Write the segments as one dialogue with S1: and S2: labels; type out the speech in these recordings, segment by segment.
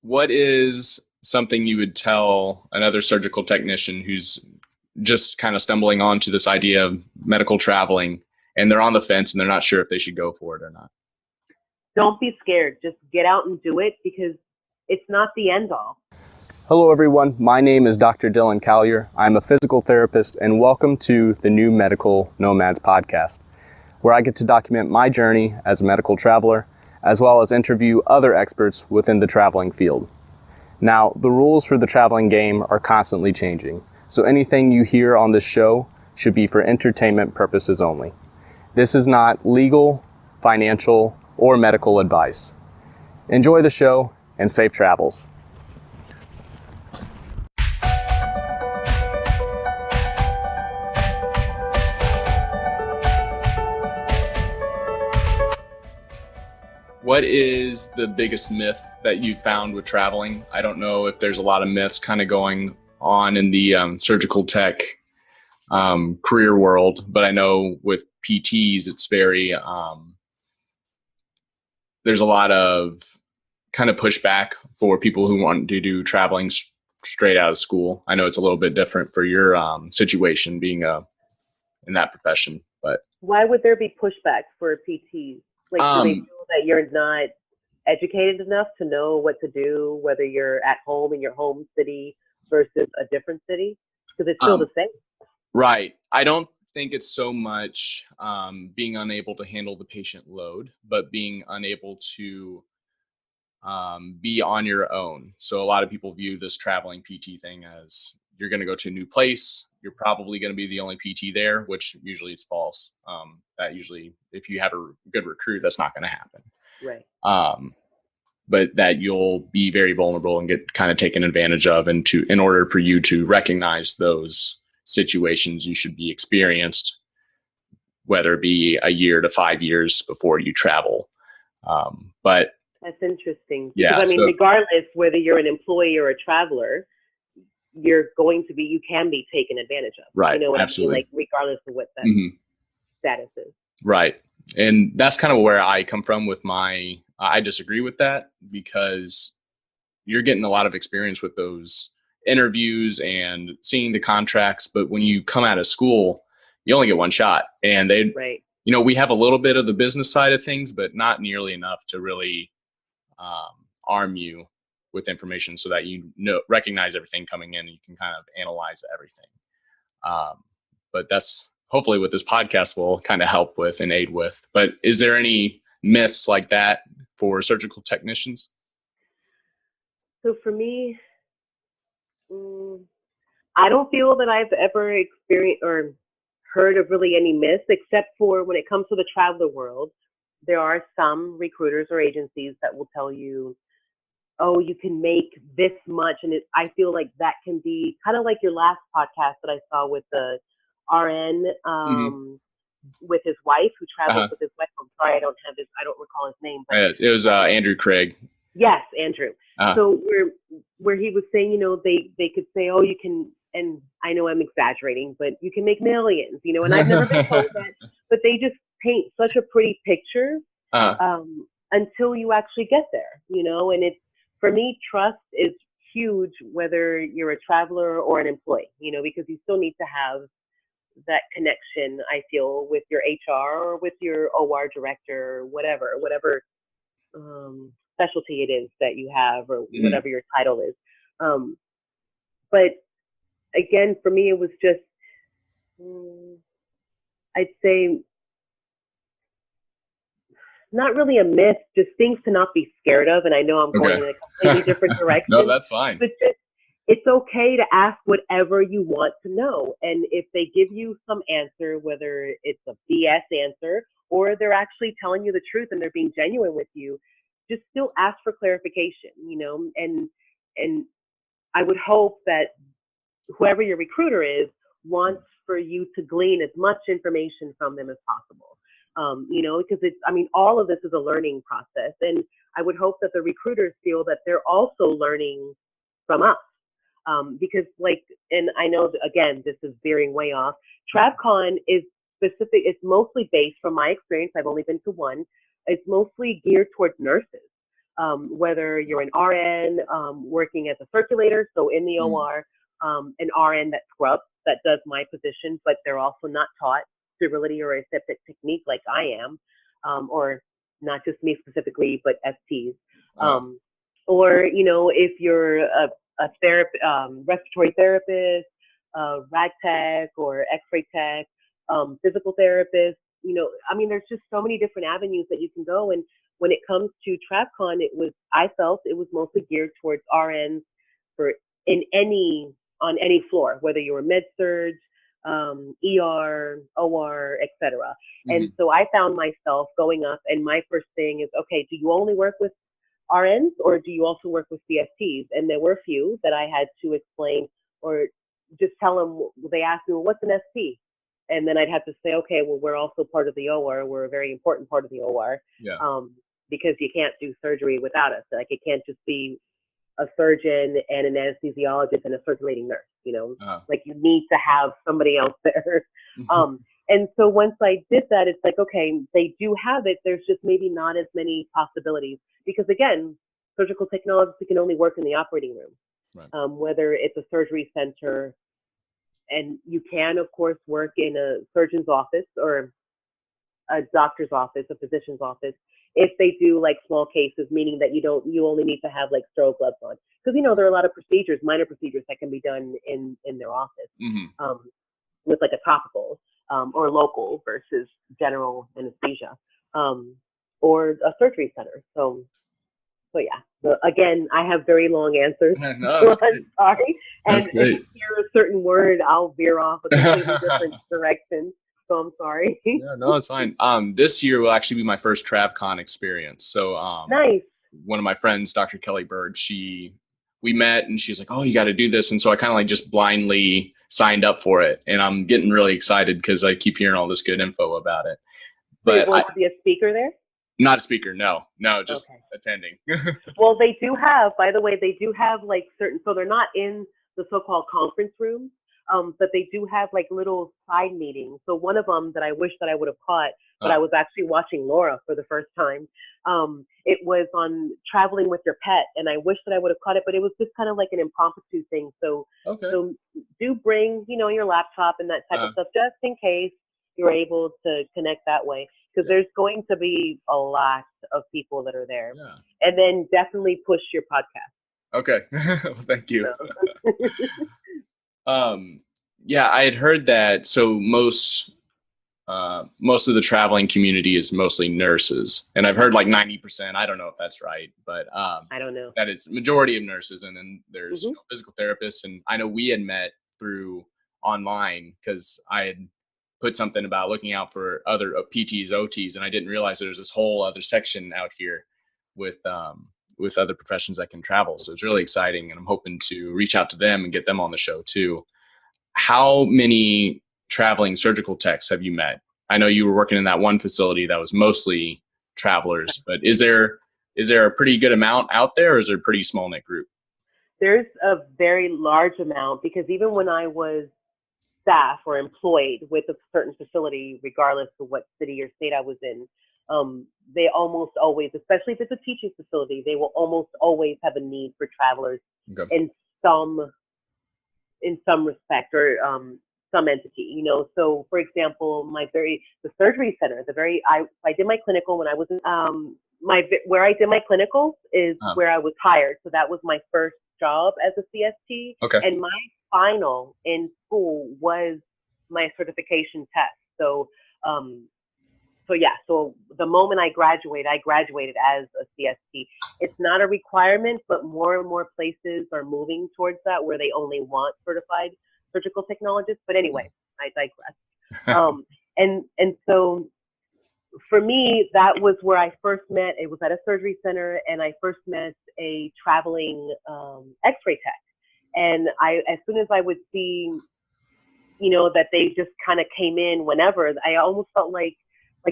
S1: What is something you would tell another surgical technician who's just kind of stumbling onto this idea of medical traveling and they're on the fence and they're not sure if they should go for it or not?
S2: Don't be scared. Just get out and do it because it's not the end all.
S3: Hello everyone, my name is Dr. Dylan Collier. I'm a physical therapist and welcome to the New Medical Nomads podcast, where I get to document my journey as a medical traveler, as well as interview other experts within the traveling field. Now, the rules for the traveling game are constantly changing, so anything you hear on this show should be for entertainment purposes only. This is not legal, financial, or medical advice. Enjoy the show and safe travels.
S1: What is the biggest myth that you found with traveling? I don't know if there's a lot of myths kind of going on in the surgical tech career world, but I know with PTs, it's very, there's a lot of kind of pushback for people who want to do traveling straight out of school. I know it's a little bit different for your situation being in that profession, but.
S2: Why would there be pushback for PTs? Like, do they feel that you're not educated enough to know what to do, whether you're at home in your home city versus a different city? Because it's still the same.
S1: Right. I don't think it's so much being unable to handle the patient load, but being unable to be on your own. So a lot of people view this traveling PT thing as you're going to go to a new place. You're probably going to be the only PT there, which usually is false. That usually, if you have a good recruit, that's not going to happen.
S2: Right.
S1: But that you'll be very vulnerable and get kind of taken advantage of. And in order for you to recognize those situations, you should be experienced, whether it be a year to 5 years before you travel. But
S2: that's interesting.
S1: Yeah.
S2: Because, regardless whether you're an employee or a traveler, you can be taken advantage of.
S1: Right.
S2: You know what
S1: Absolutely.
S2: I mean? Like, regardless of what that status is.
S1: Right. And that's kind of where I come from with I disagree with that, because you're getting a lot of experience with those interviews and seeing the contracts. But when you come out of school, you only get one shot, and
S2: right.
S1: We have a little bit of the business side of things, but not nearly enough to really arm you with information so that recognize everything coming in and you can kind of analyze everything. But that's hopefully what this podcast will kind of help with and aid with. But is there any myths like that for surgical technicians?
S2: So for me, I don't feel that I've ever experienced or heard of really any myths, except for when it comes to the traveler world. There are some recruiters or agencies that will tell you, oh, you can make this much. And I feel like that can be kind of like your last podcast that I saw with the RN with his wife, who travels with his wife. I'm sorry, I don't recall his name. But
S1: it was Andrew Craig.
S2: Yes, Andrew. So where he was saying, they could say, oh, you can, and I know I'm exaggerating, but you can make millions, and I've never been told that, but they just paint such a pretty picture until you actually get there, and for me, trust is huge, whether you're a traveler or an employee, because you still need to have that connection, I feel, with your HR or with your OR director, whatever specialty it is that you have, or whatever your title is. But again, for me, it was just, I'd say, not really a myth, just things to not be scared of. And I know I'm going in a completely different direction.
S1: No, that's fine.
S2: But it's okay to ask whatever you want to know. And if they give you some answer, whether it's a BS answer or they're actually telling you the truth and they're being genuine with you, just still ask for clarification, and I would hope that whoever your recruiter is wants for you to glean as much information from them as possible. Because all of this is a learning process. And I would hope that the recruiters feel that they're also learning from us. Because and I know, again, this is veering way off. TravCon is specific. It's mostly based, from my experience, I've only been to one. It's mostly geared towards nurses. whether you're an RN working as a circulator, so in the OR, an RN that scrubs, that does my position, but they're also not taught sterility or aseptic technique like I am, or not just me specifically, but STs. Or, you know, if you're a respiratory therapist, rag tech or x-ray tech, physical therapist, you know, I mean, there's just so many different avenues that you can go. And when it comes to TravCon, I felt it was mostly geared towards RNs for on any floor, whether you were med surg, ER, OR, etc. And so I found myself going up, and my first thing is, okay, do you only work with RNs or do you also work with CSTs? And there were a few that I had to explain or just tell them. They asked me, well, what's an ST? And then I'd have to say, okay, well, we're also part of the OR. We're a very important part of the OR, because you can't do surgery without us. Like, it can't just be a surgeon and an anesthesiologist and a circulating nurse, you know, like you need to have somebody else there. And so once I did that, it's like, okay, they do have it. There's just maybe not as many possibilities because, again, surgical technologists can only work in the operating room, whether it's a surgery center. And you can, of course, work in a surgeon's office or a doctor's office, a physician's office, if they do like small cases, meaning that you only need to have like sterile gloves on. Because, you know, there are a lot of procedures, minor procedures that can be done in their office with like a topical or local versus general anesthesia or a surgery center. So yeah. So again, I have very long answers.
S1: No,
S2: so I'm sorry.
S1: That's
S2: And
S1: great.
S2: if you hear a certain word, I'll veer off a completely different direction. So I'm sorry.
S1: Yeah, no, it's fine. This year will actually be my first TravCon experience. So
S2: Nice.
S1: one of my friends, Dr. Kelly Bird, we met and she's like, oh, you got to do this. And so I kind of like just blindly signed up for it. And I'm getting really excited because I keep hearing all this good info about it.
S2: But
S1: But
S2: you want to be a speaker there?
S1: Not a speaker. No, just attending.
S2: Well, they do have, by the way, they do have like so they're not in the so-called conference room, but they do have like little side meetings. So one of them that I wish that I would have caught, but I was actually watching Laura for the first time. It was on traveling with your pet, and I wish that I would have caught it, but it was just kind of like an impromptu thing. So do bring, you know, your laptop and that type of stuff just in case you're able to connect that way. Because there's going to be a lot of people that are there. And then definitely push your podcast.
S1: Okay. Well, thank you. Yeah, I had heard that. So most of the traveling community is mostly nurses. And I've heard like 90%. I don't know if that's right, but
S2: I don't know.
S1: that it's majority of nurses. And then there's you know, physical therapists. And I know we had met through online because I had put something about looking out for other PTs, OTs, and I didn't realize there's this whole other section out here with other professions that can travel. So it's really exciting, and I'm hoping to reach out to them and get them on the show too. How many traveling surgical techs have you met? I know you were working in that one facility that was mostly travelers, but is there a pretty good amount out there, or is there a pretty small knit group?
S2: There's a very large amount, because even when I was staff or employed with a certain facility, regardless of what city or state I was in, they almost always, especially if it's a teaching facility, they will almost always have a need for travelers in some respect or some entity, you know. So for example, the surgery center, I did my clinical when I was in, where I did my clinical is where I was hired. So that was my first job as a CST. And my final in school was my certification test. So the moment I graduated as a CST. It's not a requirement, but more and more places are moving towards that, where they only want certified surgical technologists. But anyway, I digress. And so for me, that was where I first met. It was at a surgery center, and I first met a traveling X-ray tech. And as soon as I would see, you know, that they just kind of came in whenever, I almost felt like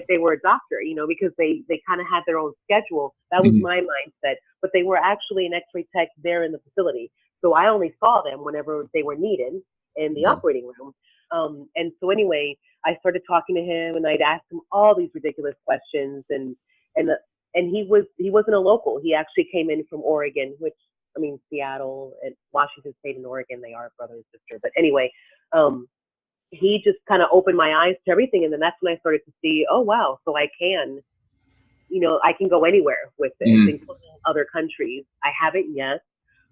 S2: they were a doctor, you know, because they kind of had their own schedule. That was my mindset. But they were actually an X-ray tech there in the facility. So I only saw them whenever they were needed in the operating room. And so anyway, I started talking to him, and I'd ask him all these ridiculous questions. And and he wasn't a local. He actually came in from Oregon, which, I mean, Seattle and Washington State and Oregon, they are brother and sister. But anyway, he just kind of opened my eyes to everything. And then that's when I started to see, oh, wow, so I can, I can go anywhere with this, including other countries. I haven't yet.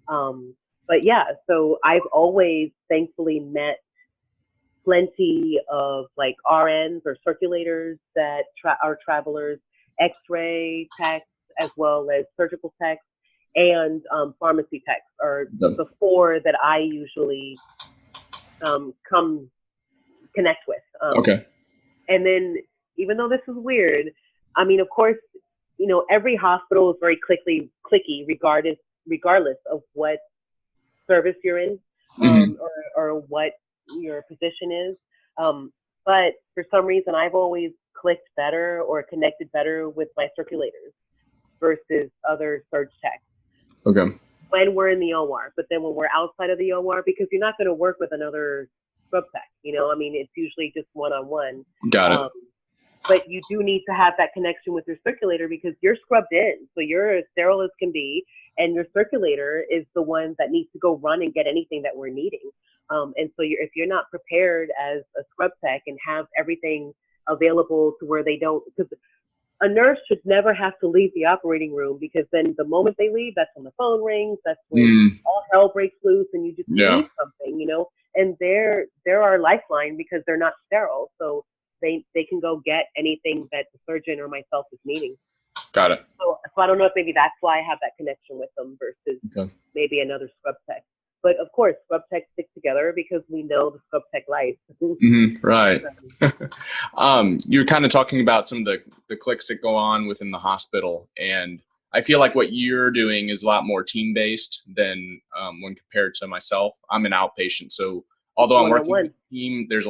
S2: But yeah, so I've always thankfully met plenty of like RNs or circulators that are travelers, X-ray techs, as well as surgical techs, and pharmacy techs are the four that I usually come connect with.
S1: Okay.
S2: And then, even though this is weird, I mean, of course, every hospital is very clicky, regardless of what service you're in, or what your position is. But for some reason, I've always clicked better or connected better with my circulators versus other surge techs.
S1: Okay.
S2: When we're in the OR, but then when we're outside of the OR, because you're not going to work with another scrub tech, I mean, it's usually just one-on-one.
S1: Got it.
S2: But you do need to have that connection with your circulator because you're scrubbed in. So you're as sterile as can be. And your circulator is the one that needs to go run and get anything that we're needing. And so if you're not prepared as a scrub tech and have everything available to where they don't, because a nurse should never have to leave the operating room, because then the moment they leave, that's when the phone rings, that's when all hell breaks loose and you just need something, and they're our lifeline because they're not sterile. So they can go get anything that the surgeon or myself is needing.
S1: Got it.
S2: So I don't know if maybe that's why I have that connection with them versus maybe another scrub tech. But of course, scrub techs stick together because we know the scrub tech life.
S1: Right. You're kind of talking about some of the clicks that go on within the hospital. And I feel like what you're doing is a lot more team-based than when compared to myself. I'm an outpatient. So although I'm working with a team, there's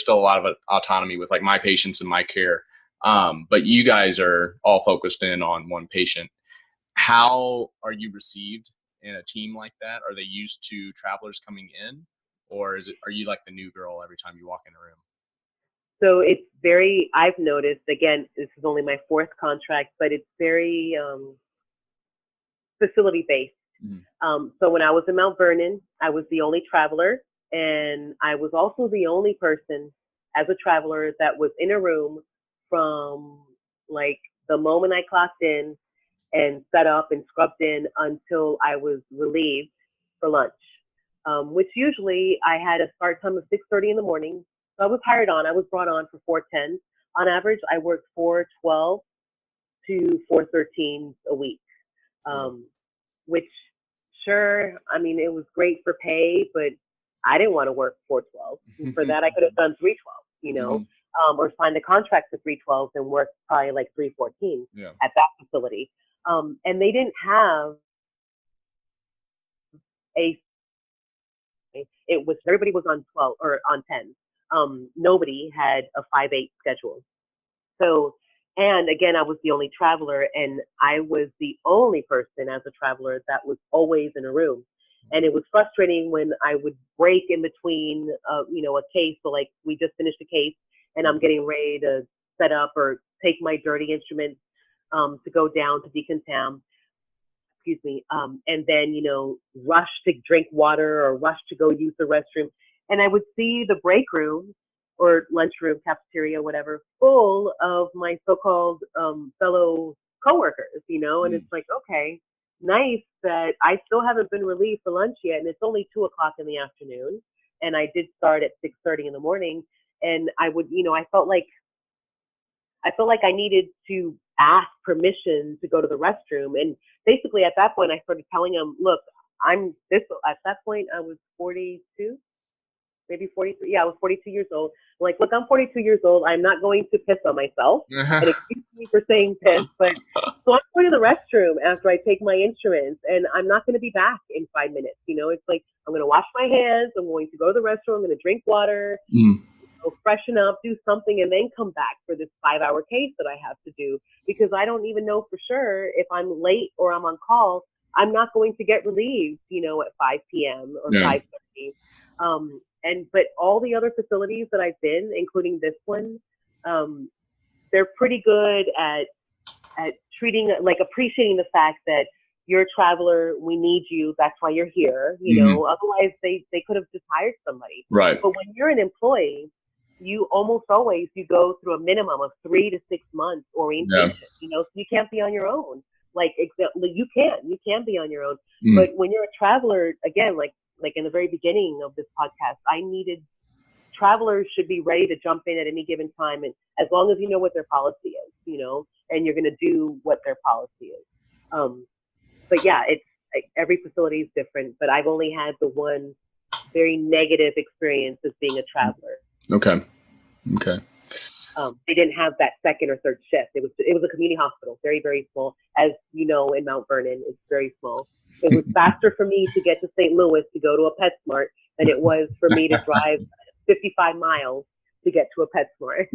S1: still a lot of autonomy with like my patients and my care. But you guys are all focused in on one patient. How are you received in a team like that? Are they used to travelers coming in, or are you like the new girl every time you walk in a room?
S2: So it's I've noticed, again, this is only my 4th contract, but it's very facility based. So when I was in Mount Vernon, I was the only traveler, and I was also the only person as a traveler that was in a room from like the moment I clocked in and set up and scrubbed in until I was relieved for lunch, which usually I had a start time of 6:30 in the morning. So I was hired on. I was brought on for 4:10. On average, I worked 4:12 to 4:13 a week, which, sure, I mean, it was great for pay, but I didn't want to work 4:12. For that, I could have done 3:12, or signed a contract for 3:12 and worked probably like 3:14 at that facility. And they didn't have everybody was on 12 or on 10. Nobody had a 5/8 schedule. So, and again, I was the only traveler, and I was the only person as a traveler that was always in a room. And it was frustrating when I would break in between, a case. So like we just finished a case and I'm getting ready to set up or take my dirty instruments to go down to decontam, and then, rush to drink water or rush to go use the restroom. And I would see the break room or lunchroom, cafeteria, whatever, full of my so-called fellow coworkers, and it's like, okay, nice that I still haven't been relieved for lunch yet, and it's only 2:00 in the afternoon, and I did start at 6:30 in the morning, and I would, I felt like I needed to ask permission to go to the restroom, and basically at that point I started telling them, look, at that point I was 42, maybe 43. Yeah, I was 42 years old. I'm like, look, I'm 42 years old. I'm not going to piss on myself. And excuse me for saying piss, but so I'm going to the restroom after I take my instruments, and I'm not going to be back in 5 minutes. It's like I'm going to wash my hands. I'm going to go to the restroom. I'm going to drink water, freshen up, do something, and then come back for this 5-hour case that I have to do, because I don't even know for sure if I'm late or I'm on call. I'm not going to get relieved, at 5 p.m. or 5:30. But all the other facilities that I've been, including this one, they're pretty good at appreciating the fact that you're a traveler, we need you, that's why you're here, otherwise they could have just hired somebody.
S1: Right.
S2: But when you're an employee, you almost always, you go through a minimum of 3 to 6 months orientation, so you can't be on your own. You can be on your own. But when you're a traveler, again, like in the very beginning of this podcast, travelers should be ready to jump in at any given time, and as long as you know what their policy is, and you're going to do what their policy is. But yeah, it's every facility is different, but I've only had the one very negative experience as being a traveler.
S1: Okay.
S2: They didn't have that second or third shift. It was a community hospital, very, very small. As you know, in Mount Vernon, it's very small. It was faster for me to get to St. Louis to go to a PetSmart than it was for me to drive 55 miles to get to a PetSmart.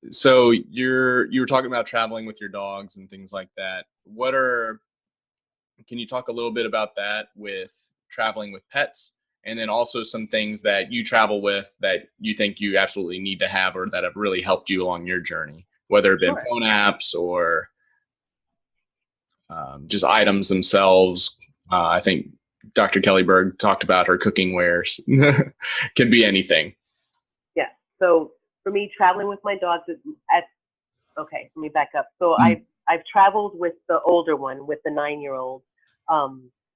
S1: So you were talking about traveling with your dogs and things like that. Can you talk a little bit about that with traveling with pets, and then also some things that you travel with that you think you absolutely need to have or that have really helped you along your journey, whether it been phone apps or just items themselves. I think Dr. Kellyberg talked about her cooking wares. Could be anything.
S2: Yeah. So for me, traveling with my dogs okay, let me back up. So I've traveled with the older one, with the 9-year-old.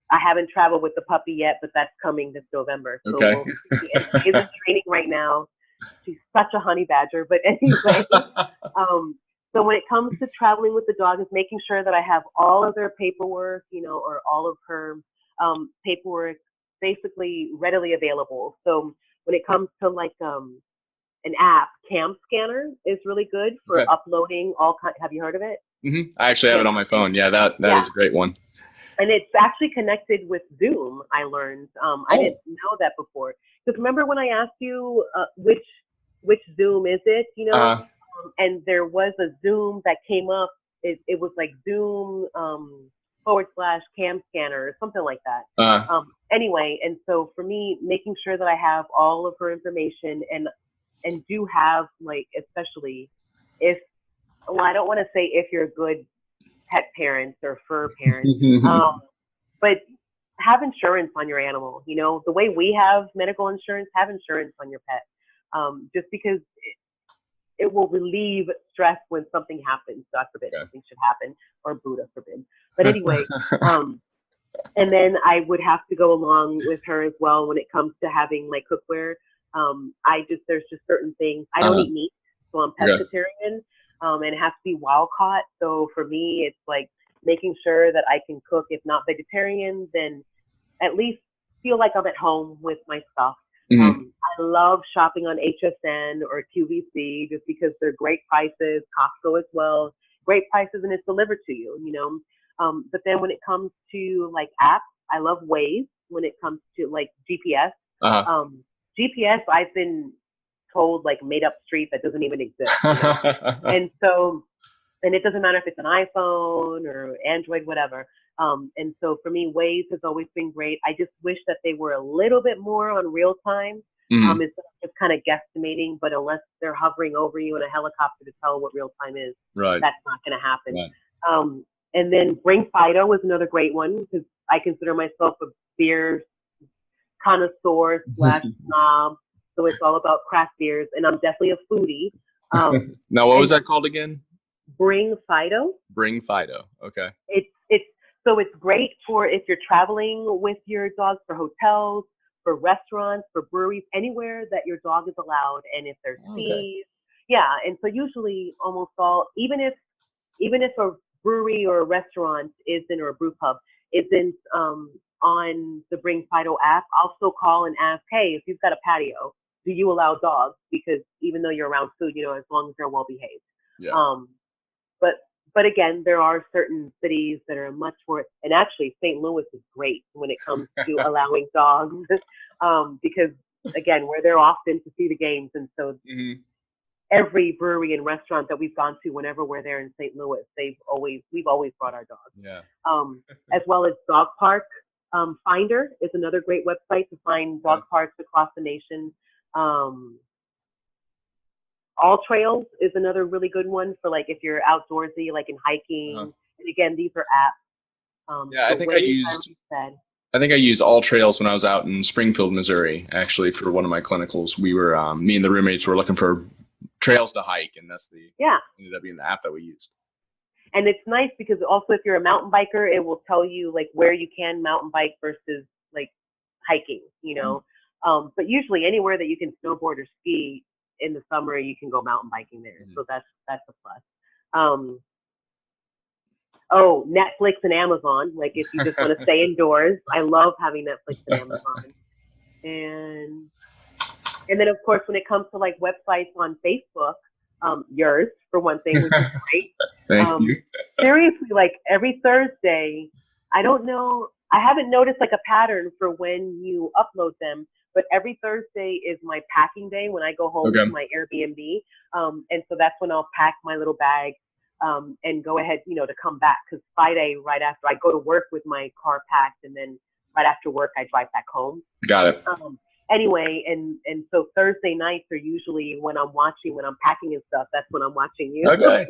S2: I haven't traveled with the puppy yet, but that's coming this November. So
S1: okay.
S2: She is in training right now. She's such a honey badger. But anyway, so when it comes to traveling with the dog, is making sure that I have all of their paperwork, or all of her paperwork basically readily available. So when it comes to an app, Cam Scanner is really good for uploading all kinds. Have you heard of it?
S1: Mm-hmm. I actually have it on my phone. Yeah, that is a great one.
S2: And it's actually connected with Zoom, I learned. I didn't know that before. Because remember when I asked you which Zoom is it, and there was a Zoom that came up. It was like Zoom /Cam Scanner or something like that. Anyway, and so for me, making sure that I have all of her information and do have, especially if, I don't want to say if you're a good pet parents or fur parents, but have insurance on your animal. The way we have medical insurance, have insurance on your pet, just because it will relieve stress when something happens. God forbid something should happen, or Buddha forbid. But anyway, and then I would have to go along with her as well when it comes to having cookware. There's just certain things. I don't eat meat, so I'm pescatarian. And it has to be wild caught. So for me, it's making sure that I can cook, if not vegetarian, then at least feel like I'm at home with my stuff. I love shopping on HSN or QVC just because they're great prices, Costco as well, great prices, and it's delivered to you, But then when it comes to apps, I love Waze when it comes to GPS. GPS, I've been told made up street that doesn't even exist. And it doesn't matter if it's an iPhone or Android, whatever. And so for me, Waze has always been great. I just wish that they were a little bit more on real time, instead of just kind of guesstimating. But unless they're hovering over you in a helicopter to tell what real time is, that's not going to happen. Right. And then Bring Fido is another great one, because I consider myself a beer connoisseur / snob. So it's all about craft beers, and I'm definitely a foodie.
S1: Now, what was that called again?
S2: Bring Fido.
S1: Bring Fido. Okay.
S2: It's great for if you're traveling with your dogs, for hotels, for restaurants, for breweries, anywhere that your dog is allowed, and if there's fees. Yeah, and so usually almost all, even if a brewery or a restaurant isn't, or a brew pub isn't on the Bring Fido app, I'll still call and ask, hey, if you've got a patio, do you allow dogs? Because even though you're around food, as long as they're well behaved. Yeah. But again, there are certain cities that are much more, and actually St. Louis is great when it comes to allowing dogs, because again, we're there often to see the games, and so every brewery and restaurant that we've gone to, whenever we're there in St. Louis, we've always brought our dogs. Yeah. As well as Dog Park Finder is another great website to find dog parks across the nation. All Trails is another really good one for like if you're outdoorsy, like in hiking.
S1: Uh-huh.
S2: And again, these are apps.
S1: Yeah,
S2: So Waze,
S1: I think I used All Trails when I was out in Springfield, Missouri, actually, for one of my clinicals. We were, me and the roommates were looking for trails to hike, and ended up being the app that we used.
S2: And it's nice because also if you're a mountain biker, it will tell you like where you can mountain bike versus like hiking, you know. But usually anywhere that you can snowboard or ski in the summer, you can go mountain biking there. So that's a plus. Oh, Netflix and Amazon. Like if you just want to stay indoors, I love having Netflix and Amazon. And then of course when it comes to like websites on Facebook, yours for one thing, which is great.
S1: Thank you.
S2: Seriously, like every Thursday, I don't know, I haven't noticed like a pattern for when you upload them, but every Thursday is my packing day when I go home to my Airbnb. And so that's when I'll pack my little bag and go ahead, you know, to come back. Because Friday, right after I go to work with my car packed, and then right after work, I drive back home.
S1: Got it.
S2: Anyway, and so Thursday nights are usually when I'm packing and stuff. That's when I'm watching you.
S1: Okay.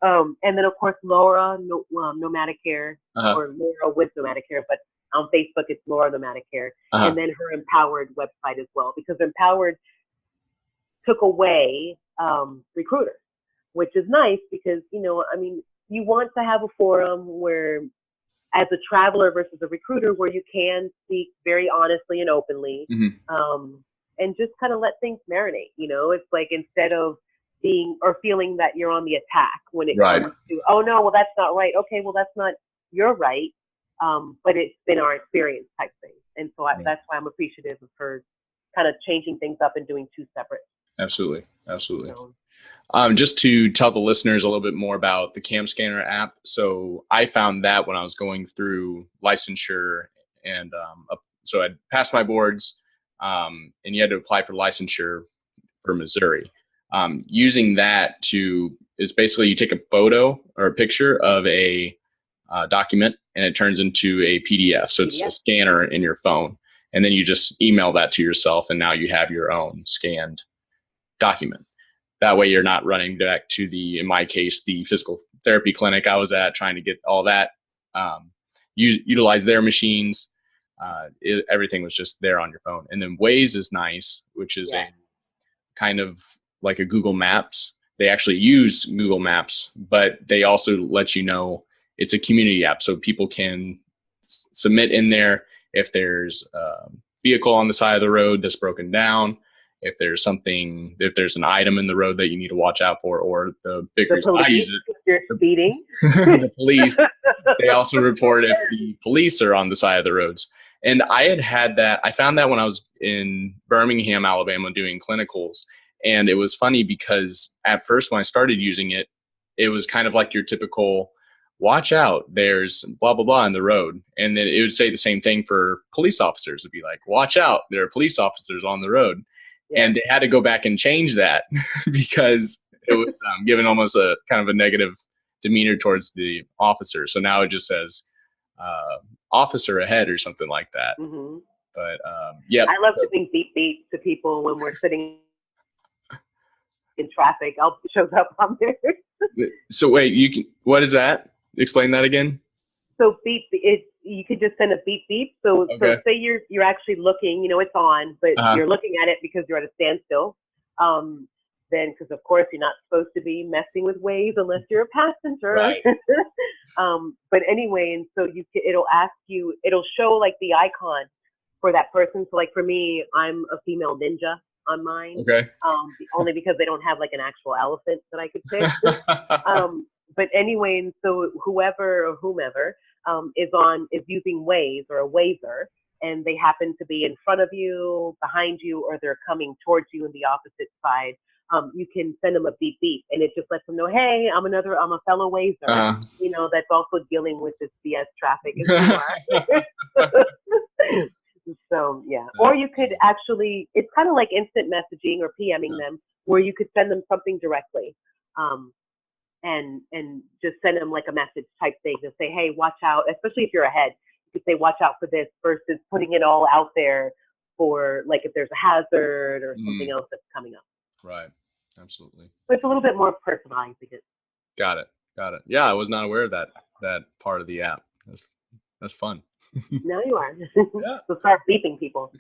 S2: And then of course Laura, Nomadic Hair, or Laura with Nomadic Hair, but on Facebook it's Laura Nomadic Hair, and then her Empowered website as well, because Empowered took away Recruiter, which is nice because, you know, I mean, you want to have a forum where, as a traveler versus a recruiter, where you can speak very honestly and openly, and just kind of let things marinate. You know, it's like instead of being or feeling that you're on the attack when it comes to, oh no, well that's not right. Okay, well that's not your right, but it's been our experience type thing. And so that's why I'm appreciative of her kind of changing things up and doing two separate.
S1: Absolutely.
S2: So,
S1: Just to tell the listeners a little bit more about the Cam Scanner app. So I found that when I was going through licensure, and so I'd passed my boards, and you had to apply for licensure for Missouri. Using that is basically you take a photo or a picture of a document, and it turns into a PDF. So it's a scanner in your phone, and then you just email that to yourself, and now you have your own scanned document. That way you're not running back to in my case, the physical therapy clinic I was at, trying to get all that, utilize their machines. Everything was just there on your phone. And then Waze is nice, which is a kind of like a Google Maps. They actually use Google Maps, but they also let you know it's a community app. So people can submit in there if there's a vehicle on the side of the road that's broken down, if there's an item in the road that you need to watch out for, or the bigger
S2: I use it. If you're speeding.
S1: The police, they also report if the police are on the side of the roads. And I found that when I was in Birmingham, Alabama, doing clinicals. And it was funny because at first when I started using it, it was kind of like your typical, watch out, there's blah, blah, blah in the road. And then it would say the same thing for police officers. It'd be like, watch out, there are police officers on the road. And they had to go back and change that because it was given almost a kind of a negative demeanor towards the officer. So now it just says officer ahead or something like that. But
S2: I love doing beep beep to people when we're sitting in traffic. It shows up on there.
S1: So wait, what is that? Explain that again.
S2: So beep, you could just send a beep beep. So say you're actually looking, you know, it's on, but you're looking at it because you're at a standstill. Then, because of course you're not supposed to be messing with Waze unless you're a passenger.
S1: Right.
S2: But anyway, and so it'll show like the icon for that person. So like for me, I'm a female ninja on mine.
S1: Okay.
S2: Only because they don't have like an actual elephant that I could pick. But anyway, and so whoever or whomever is using Waze or a Wazer, and they happen to be in front of you, behind you, or they're coming towards you in the opposite side, you can send them a beep beep, and it just lets them know, hey, I'm a fellow Wazer, you know, that's also dealing with this BS traffic as you are. So yeah, or you could actually, it's kind of like instant messaging or PMing them, where you could send them something directly. And just send them like a message type thing to say, hey, watch out, especially if you're ahead. You could say, watch out for this, versus putting it all out there for like if there's a hazard or something else that's coming up.
S1: Right. Absolutely.
S2: So it's a little bit more personalized because
S1: Got it. Got it. Yeah, I was not aware of that part of the app. That's fun.
S2: now you are.
S1: Yeah.
S2: So start beeping people.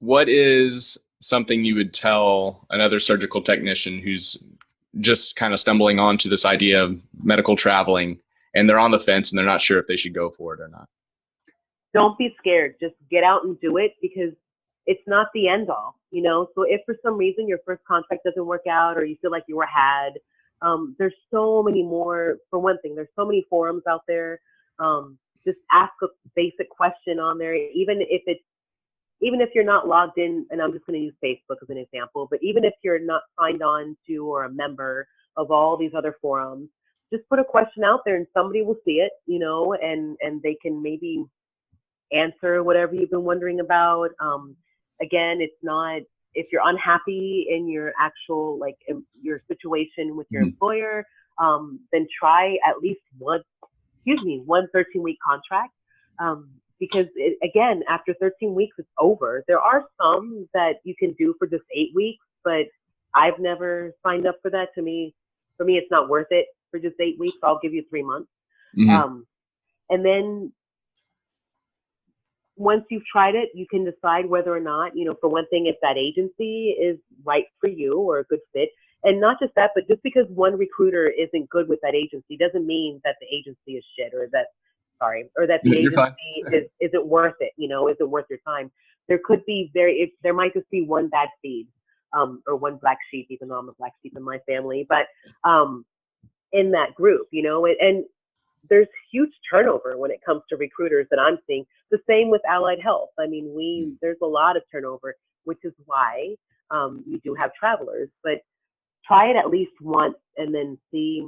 S1: What is something you would tell another surgical technician who's just kind of stumbling onto this idea of medical traveling and they're on the fence and they're not sure if they should go for it or not?
S2: Don't be scared. Just get out and do it because it's not the end all, you know? So if for some reason your first contract doesn't work out or you feel like you were had, there's so many more. For one thing, there's so many forums out there. Just ask a basic question on there, even if you're not logged in, and I'm just going to use Facebook as an example, but even if you're not signed on to or a member of all these other forums, just put a question out there and somebody will see it, you know, and they can maybe answer whatever you've been wondering about. Again, it's not, if you're unhappy in your actual, like in your situation with your employer, then try at least one 13-week contract. Because again, after 13 weeks, it's over. There are some that you can do for just 8 weeks, but I've never signed up for that. For me, it's not worth it for just 8 weeks. I'll give you 3 months. And then once you've tried it, you can decide whether or not, you know, for one thing, if that agency is right for you or a good fit. And not just that, but just because one recruiter isn't good with that agency doesn't mean that the agency is shit or that the agency isn't worth it, you know, isn't worth your time. There could be there might just be one bad seed, or one black sheep, even though I'm a black sheep in my family, but in that group, you know, and there's huge turnover when it comes to recruiters that I'm seeing. The same with allied health. I mean, there's a lot of turnover, which is why you do have travelers, but try it at least once and then see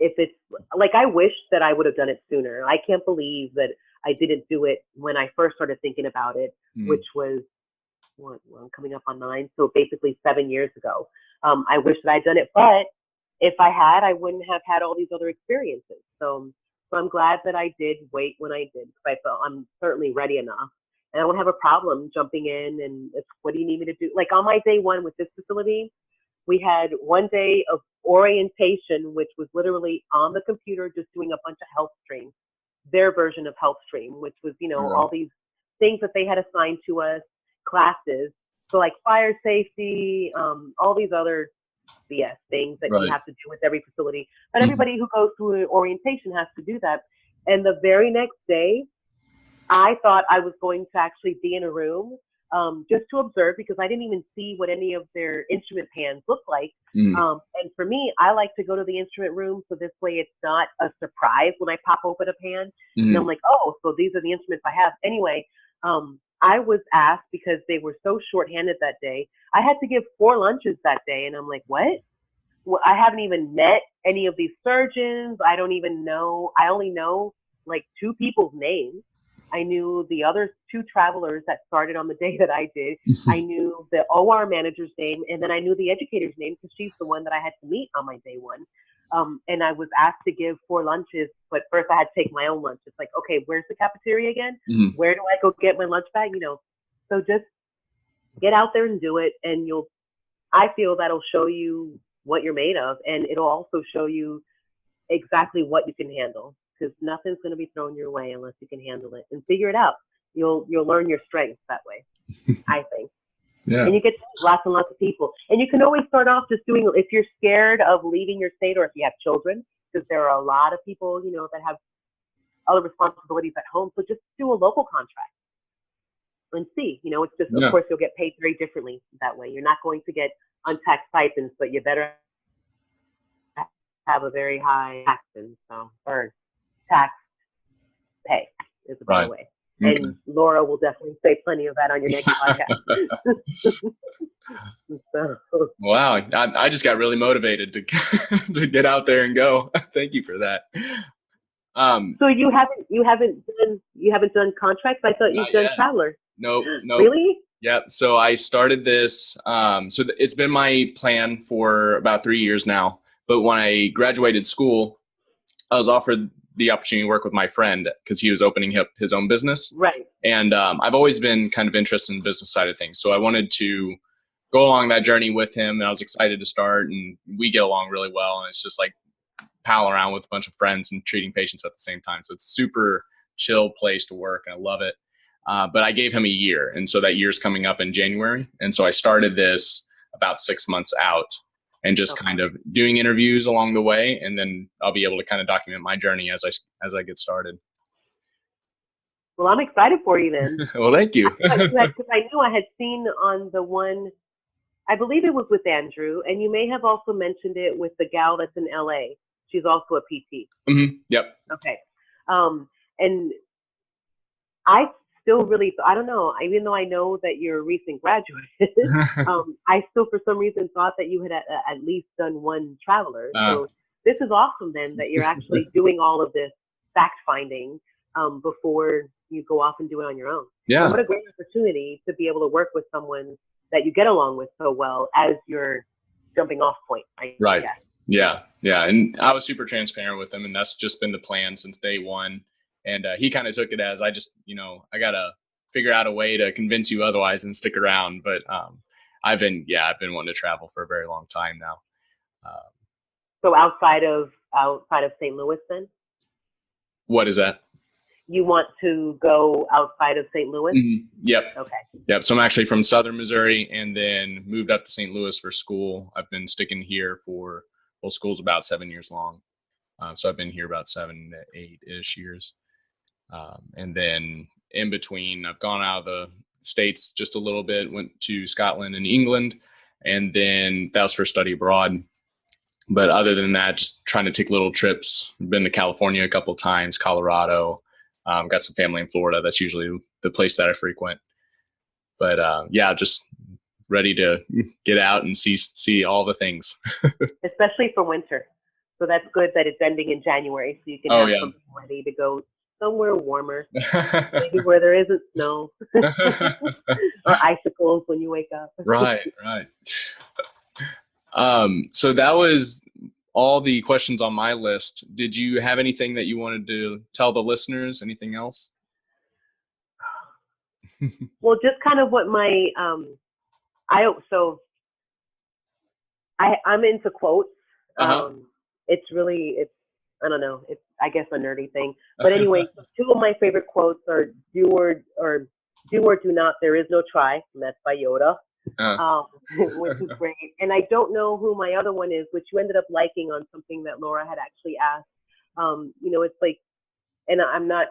S2: if it's like, I wish that I would have done it sooner. I can't believe that I didn't do it when I first started thinking about it, which was I'm coming up on 9. So basically 7 years ago. I wish that I'd done it, but if I had, I wouldn't have had all these other experiences. So I'm glad that I did wait when I did, because I felt I'm certainly ready enough. And I don't have a problem jumping in and it's, what do you need me to do? Like on my day 1 with this facility, we had 1 day of orientation, which was literally on the computer, just doing a bunch of health streams, their version of health stream, which was, you know, all these things that they had assigned to us, classes. So like fire safety, all these other BS things that you have to do with every facility. But everybody who goes through orientation has to do that. And the very next day, I thought I was going to actually be in a room just to observe, because I didn't even see what any of their instrument pans look like. And for me, I like to go to the instrument room, so this way it's not a surprise when I pop open a pan. And I'm like, oh, so these are the instruments I have. Anyway, I was asked, because they were so shorthanded that day, I had to give 4 lunches that day. And I'm like, what? Well, I haven't even met any of these surgeons. I don't even know. I only know like 2 people's names. I knew the other 2 travelers that started on the day that I did. I knew the OR manager's name, and then I knew the educator's name, because she's the one that I had to meet on my day 1. And I was asked to give 4 lunches, but first I had to take my own lunch. It's like, okay, where's the cafeteria again? Where do I go get my lunch bag? You know, so just get out there and do it. And I feel that'll show you what you're made of. And it'll also show you exactly what you can handle, because nothing's going to be thrown your way unless you can handle it and figure it out. You'll learn your strengths that way, I think. Yeah. And you get to meet lots and lots of people. And you can always start off just doing, if you're scared of leaving your state, or if you have children, because there are a lot of people, you know, that have other responsibilities at home. So just do a local contract and see, you know, it's just, of course, you'll get paid very differently that way. You're not going to get untaxed stipends, but you better have a very high taxes, or tax pay is a better way. And Laura will definitely say plenty of that on your next podcast. So.
S1: Wow, I just got really motivated to to get out there and go. Thank you for that.
S2: So you haven't done contracts? I thought you've done traveler.
S1: Nope.
S2: Really?
S1: Yep. So I started this. It's been my plan for about 3 years now. But when I graduated school, I was offered the opportunity to work with my friend because he was opening up his own business.
S2: Right.
S1: And I've always been kind of interested in the business side of things. So I wanted to go along that journey with him, and I was excited to start, and we get along really well. And it's just like palling around with a bunch of friends and treating patients at the same time. So it's super chill place to work, and I love it. But I gave him a year, and so that year's coming up in January. And so I started this about 6 months out and just kind of doing interviews along the way, and then I'll be able to kind of document my journey as I get started.
S2: Well, I'm excited for you then.
S1: Well, thank you.
S2: Because I knew I had seen on the one, I believe it was with Andrew, and you may have also mentioned it with the gal that's in LA. She's also a PT.
S1: Mm-hmm. Yep.
S2: Okay. And I still really, I don't know, even though I know that you're a recent graduate, I still for some reason thought that you had at least done one traveler. So this is awesome then that you're actually doing all of this fact finding before you go off and do it on your own.
S1: Yeah.
S2: So what a great opportunity to be able to work with someone that you get along with so well as your jumping off point.
S1: Right. Yeah. And I was super transparent with him, and that's just been the plan since day one. And he kind of took it as I just, I got to figure out a way to convince you otherwise and stick around. But I've been wanting to travel for a very long time now.
S2: So outside of St. Louis then?
S1: What is that?
S2: You want to go outside of St. Louis?
S1: Mm-hmm. Yep.
S2: Okay.
S1: Yep. So I'm actually from Southern Missouri and then moved up to St. Louis for school. I've been sticking here for, school's about 7 years long. So I've been here about 7 to 8-ish years. And then in between, I've gone out of the States just a little bit, went to Scotland and England, and then that was for study abroad. But other than that, just trying to take little trips. Been to California a couple of times, Colorado. Got some family in Florida. That's usually the place that I frequent. But just ready to get out and see all the things. Especially
S2: for winter. So that's good that it's ending in January, so you can have something ready to go somewhere warmer, maybe where there isn't snow or icicles when you wake up.
S1: Right. So that was all the questions on my list. Did you have anything that you wanted to tell the listeners? Anything else?
S2: Well, just kind of what my I'm into quotes. It's I don't know, it's I guess a nerdy thing. But anyway, two of my favorite quotes are do or do not, there is no try, and that's by Yoda. Which is great. And I don't know who my other one is, which you ended up liking on something that Laura had actually asked. It's like, and I'm not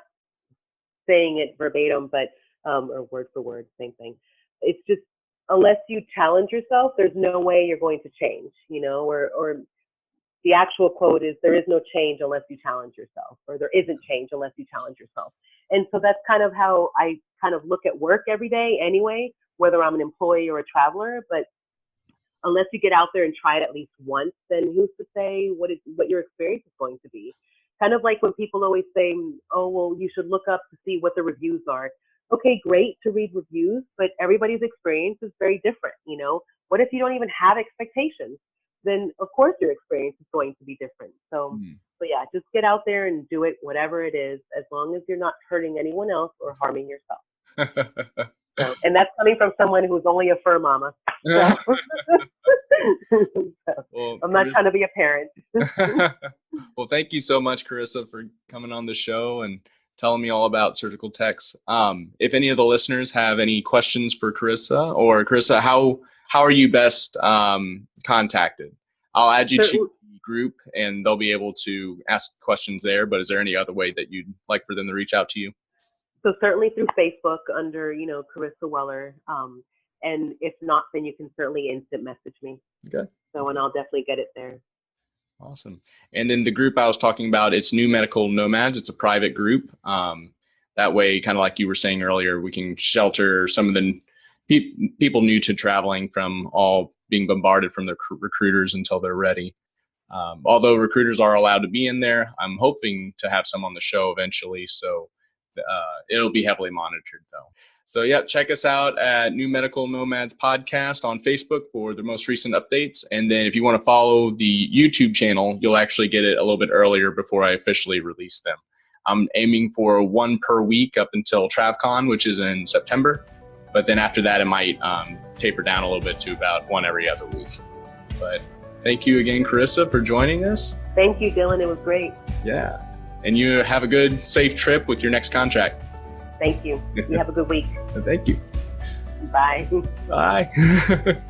S2: saying it verbatim, but or word for word, same thing. It's just, unless you challenge yourself, there's no way you're going to change, or the actual quote is, there is no change unless you challenge yourself, or there isn't change unless you challenge yourself. And so that's kind of how I kind of look at work every day anyway, whether I'm an employee or a traveler. But unless you get out there and try it at least once, then who's to say what your experience is going to be? Kind of like when people always say, oh, well, you should look up to see what the reviews are. Okay, great to read reviews, but everybody's experience is very different. What if you don't even have expectations? Then of course your experience is going to be different. So yeah, just get out there and do it, whatever it is, as long as you're not hurting anyone else or harming yourself. So, and that's coming from someone who's only a fur mama. So. Well, I'm not trying to be a parent.
S1: Well, thank you so much, Carissa, for coming on the show and telling me all about surgical techs. If any of the listeners have any questions for Carissa, or Carissa, how are you best contacted? I'll add you to the group and they'll be able to ask questions there, but is there any other way that you'd like for them to reach out to you?
S2: So certainly through Facebook under, Carissa Weller. And if not, then you can certainly instant message me.
S1: Okay.
S2: So, and I'll definitely get it there.
S1: Awesome. And then the group I was talking about, it's New Medical Nomads. It's a private group. That way, kind of like you were saying earlier, we can shelter some of the people new to traveling from all being bombarded from their recruiters until they're ready. Although recruiters are allowed to be in there, I'm hoping to have some on the show eventually. So it'll be heavily monitored though. So yeah, check us out at New Medical Nomads Podcast on Facebook for the most recent updates. And then if you want to follow the YouTube channel, you'll actually get it a little bit earlier before I officially release them. I'm aiming for one per week up until TravCon, which is in September. But then after that, it might taper down a little bit to about one every other week. But thank you again, Carissa, for joining us.
S2: Thank you, Dylan. It was great.
S1: Yeah. And you have a good, safe trip with your next contract.
S2: Thank you. You have a good week.
S1: Thank you.
S2: Bye.
S1: Bye.